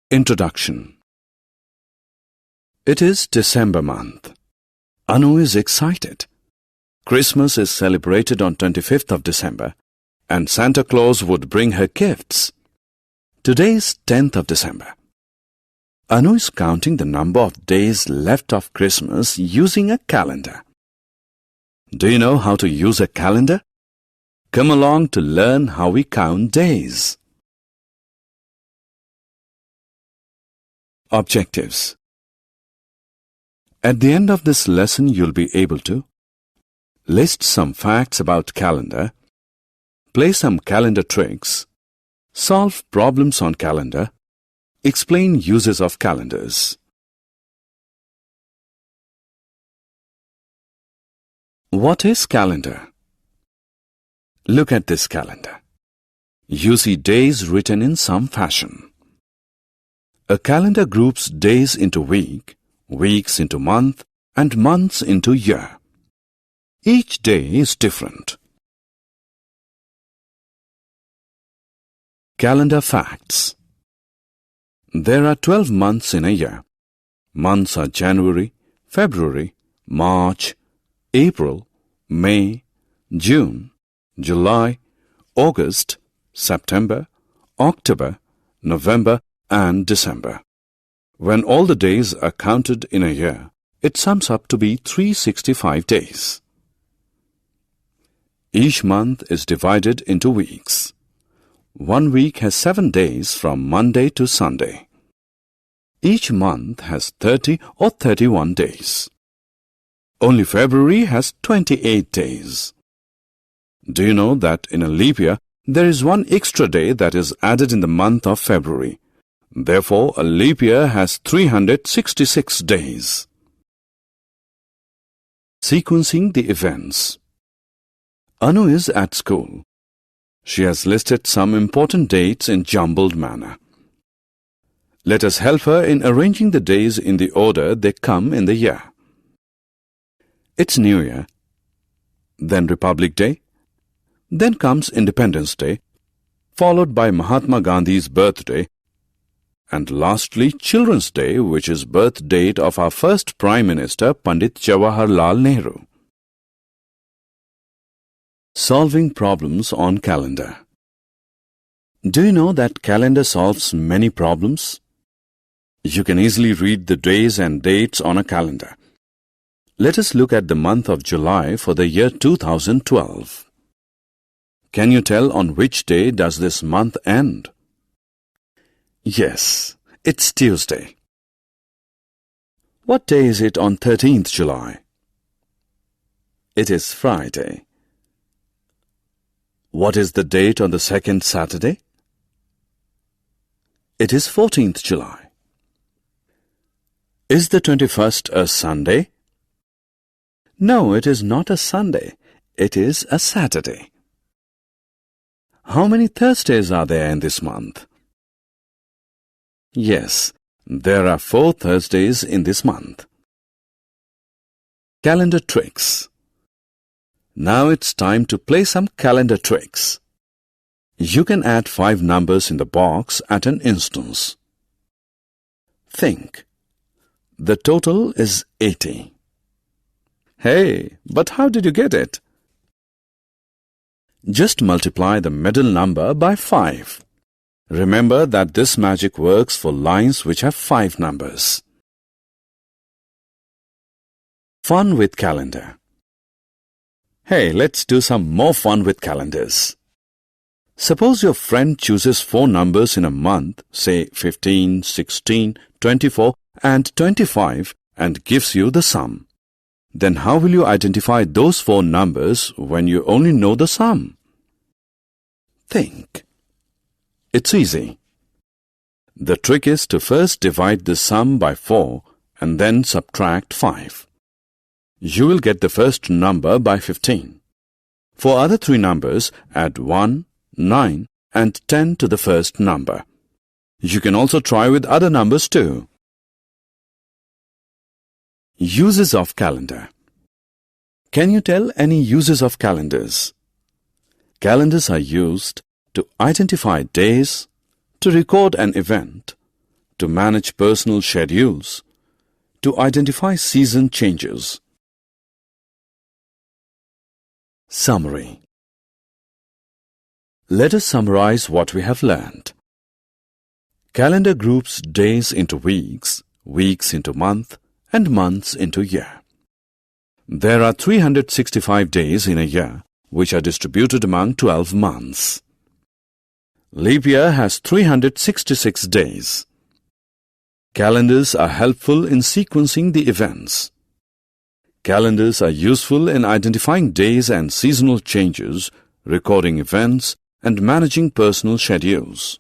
Introduction. It is December month. Anu is excited. Christmas is celebrated on 25th of December and Santa Claus would bring her gifts. Today is 10th of December. Anu is counting the number of days left of Christmas using a calendar. Do you know how to use a calendar? Come along to learn how we count days. Objectives. At the end of this lesson, you'll be able to list some facts about calendar, play some calendar tricks, solve problems on calendar, explain uses of calendars. What is calendar? Look at this calendar. You see days written in some fashion. A calendar groups days into week, weeks into month, and months into year. Each day is different. Calendar facts. There are 12 months in a year. Months are January, February, March, April, May, June, July, August, September, October, November, and December. When all the days are counted in a year, it sums up to be 365 days. Each month is divided into weeks. 1 week has 7 days from Monday to Sunday. Each month has 30 or 31 days. Only February has 28 days. Do you know that in a leap year, there is 1 extra day that is added in the month of February? Therefore, a leap year has 366 days. Sequencing the events. Anu is at school. She has listed some important dates in jumbled manner. Let us help her in arranging the days in the order they come in the year. It's New Year, then Republic Day, then comes Independence Day, followed by Mahatma Gandhi's birthday, and lastly Children's Day, which is birth date of our first Prime Minister Pandit Jawaharlal Nehru. Solving problems on calendar. Do you know that calendar solves many problems? You can easily read the days and dates on a calendar. Let us look at the month of July for the year 2012. Can you tell on which day does this month end? Yes, it's Tuesday. What day is it on 13th July? It is Friday. What is the date on the second Saturday? It is 14th July. Is the 21st a Sunday? No, it is not a Sunday. It is a Saturday. How many Thursdays are there in this month? Yes, there are 4 Thursdays in this month. Calendar tricks. Now it's time to play some calendar tricks. You can add 5 numbers in the box at an instance. Think. The total is 80. Hey, but how did you get it? Just multiply the middle number by 5. Remember that this magic works for lines which have 5 numbers. Fun with calendar. Hey, let's do some more fun with calendars. Suppose your friend chooses 4 numbers in a month, say 15, 16, 24 and 25 and gives you the sum. Then how will you identify those 4 numbers when you only know the sum? Think. It's easy. The trick is to first divide the sum by 4 and then subtract 5. You will get the first number by 15. For other 3 numbers, add 1, 9 and 10 to the first number. You can also try with other numbers too. Uses of calendar. Can you tell any uses of calendars? Calendars are used to identify days, to record an event, to manage personal schedules, to identify season changes. Summary. Let us summarize what we have learned. Calendar groups days into weeks, weeks into month, and months into year. There are 365 days in a year, which are distributed among 12 months. Leap year has 366 days. Calendars are helpful in sequencing the events. Calendars are useful in identifying days and seasonal changes, recording events, and managing personal schedules.